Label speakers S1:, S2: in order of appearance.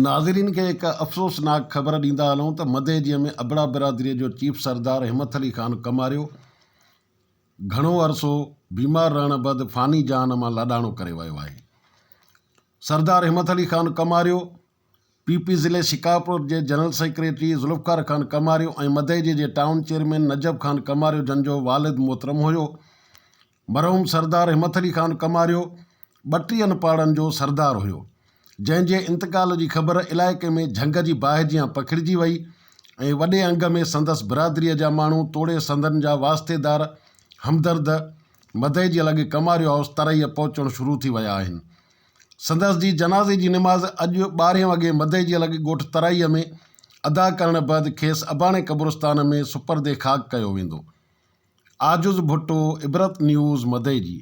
S1: नाज़रीन के एक अफ़सोसनाक ख़बर ॾींदा हलूं त मदेजीअ में अबड़ा बिरादरीअ जो चीफ सरदार हिम्मत अली ख़ान कमारियो घणो अरसो बीमार रहण बैदि फ़ानी जहान मां लाॾाणो करे वियो आहे। सरदार हिम्मत अली ख़ान कमारियो पीपी ज़िले शिकारपुर जे जनरल सेक्रेटरी ज़ुल्फ़कार ख़ान कमारियो ऐं मदेजी जे टाउन चेयरमैन नजब ख़ान कमारियो जन जो वालिद मोहतरम हुयो। मरहूम सरदार हिम्मत अली ख़ान कमारियो 32 पाड़नि जो सरदार हुयो, जंहिंजे इंतकाल जी ख़बर इलाइक़े में झंग जी बाहि जियां पखिड़िजी वई ऐं वॾे अंग में संदसि बिरादरीअ जा माण्हू तोड़े संदनि जा वास्तेदार हमदर्द मदेजी लॻे कमारियो हाउस तरईअ पहुचणु शुरू थी विया आहिनि। संदसि जी जनाज़े जी निमाज़ अॼु 12 वॻे मदेजी लॻे ॻोठ तरईअ में अदा करण बैदि खेसि अबाणे क़ब्रिस्तान में सुपर्दे ख़ाक कयो वेंदो। आजुज़ भुट्टो, इबरत न्यूज़, मदेजी।